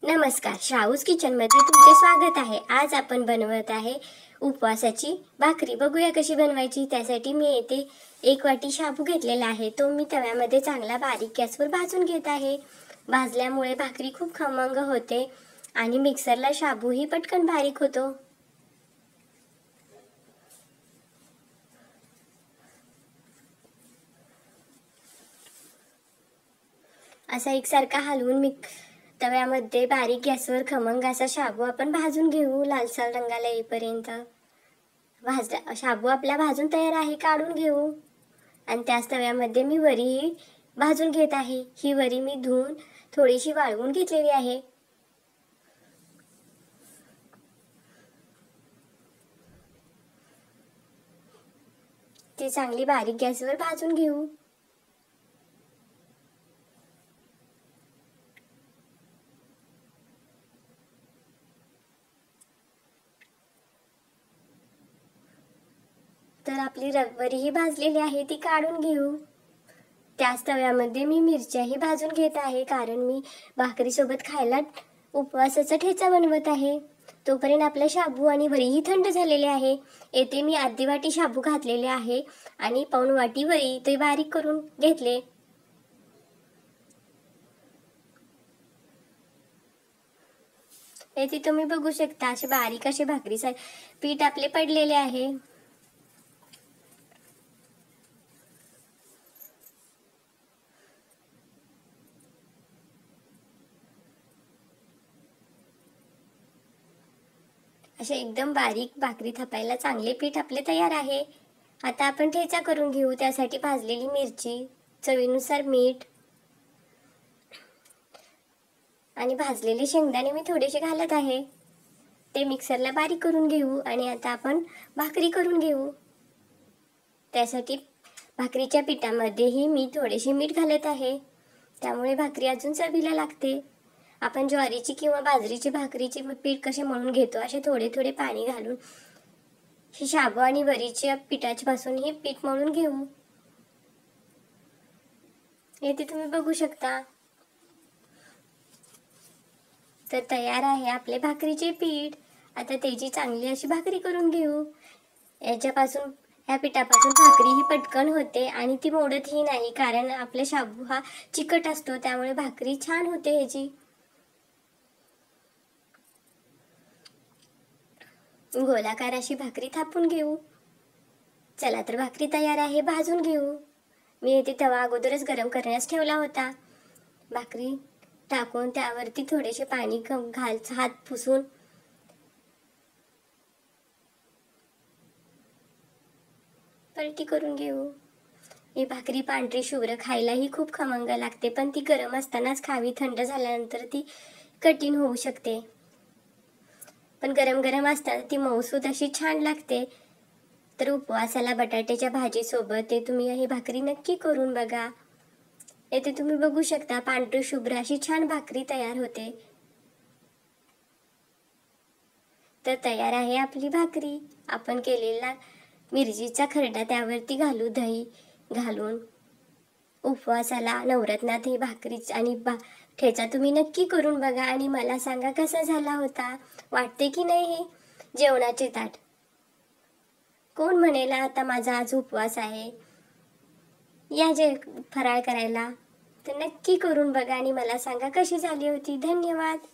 नमस्कार, श्राऊस किचनमध्ये तुमचे स्वागत आहे। आज आपण बनवत आहे उपवासाची भाकरी। बघूया कशी बनवायची। त्यासाठी मी येथे 1 वाटी शाबू घेतलेला आहे। तो मी तव्यामध्ये चांगला बारीक गॅसवर भाजून घेत आहे। भाजल्यामुळे भाकरी खूप खमंग होते आणि मिक्सरला शाबूही पटकन बारीक होतो। असा एकसारखा हलवून तव्यामध्ये बारीक गॅसवर खमंग असा शाबू आपण भाजून घेऊ लालसर रंगाला येईपर्यंत। शाबू आपला भाजून तयार आहे, काढून घेऊ। आणि त्याच तव्यामध्ये मी वरी भाजून घेत आहे। ही वरी मी धुवून थोडीशी वाळवून घेतलेली आहे। ती चांगली बारीक गॅसवर भाजून घेऊ। तर आपली वरी ही भाजलेली आहे, ती काढून घेऊ। त्याच तव्यामध्ये मी मिरच्याही भाजून घेत आहे, कारण मी भाकरी सोबत खायला उपवासाचा ठेचा बनवत आहे। तोपर्यंत आपला शाबू आणि वरीही थंड झालेले आहे। येथे मी अर्धी वाटी शाबू घातलेले आहे आणि पाऊण वाटी वरी ते बारीक करून घेतले। येथे तुम्ही बघू शकता असे बारीक असे भाकरीचे पीठ आपले पडलेले आहे। असे एकदम बारीक भाकरी थापायला चांगले पीठ आपले तयार आहे। आता आपण ठेचा करून घेऊ। त्यासाठी भाजलेली मिरची, चवीनुसार मीठ आणि भाजलेले शेंगदाणे मी थोडेसे घालत आहे। ते मिक्सरला बारीक करून घेऊ आणि आता आपण भाकरी करून घेऊ। त्यासाठी भाकरीच्या पिठामध्येही मी थोडेसे मीठ घालत आहे, त्यामुळे भाकरी अजून चवीला लागते। आपण ज्वारीची किंवा बाजरीची भाकरीचे पीठ कसे मळून घेतो, असे थोडे थोडे पाणी घालून हे शाबू आणि वरीच्या पिठापासून हे पीठ मळून घेऊ। येथे तुम्ही बघू शकता। तर तयार आहे आपले भाकरीचे पीठ। आता त्याची चांगली अशी भाकरी करून घेऊ। या पिठापासून भाकरी ही पटकन होते आणि ती मोडतही नाही, कारण आपला शाबू हा चिकट असतो, त्यामुळे भाकरी छान होते ह्याची। गोलाकार अशी भाकरी थापून घेऊ। चला तर भाकरी तयार आहे, भाजून घेऊ। मी येथे तवा अगोदरच गरम करण्यास ठेवला होता। भाकरी टाकून त्यावरती थोडेसे पाणी हात पुसून पलटी करून घेऊ। ही भाकरी पांढरी शुभ्र खायलाही खूप खमंग लागते, पण ती गरम असतानाच खावी, थंड झाल्यानंतर ती कठीण होऊ शकते। पण गरम गरम असताना ती मऊसूत अशी छान लागते। तर उपवासाला बटाट्याच्या भाजी सोबत ते तुम्ही ही भाकरी नक्की करून बघा। येथे तुम्ही बघू शकता पांढरी शुभ्र अशी छान भाकरी तयार होते। तर तयार आहे आपली भाकरी। आपण केलेला मिरचीचा खरडा त्यावरती घालू, दही घालून उपवासाला नवरत्नात ही भाकरी आणि ठेचा तुम्ही नक्की करून बघा आणि मला सांगा कसा झाला होता। वाटते की नाही हे जेवणाचे ताट? कोण म्हणेल आता माझा आज उपवास आहे, या जे फराळ करायला। तर नक्की करून बघा आणि मला सांगा कशी झाली होती। धन्यवाद।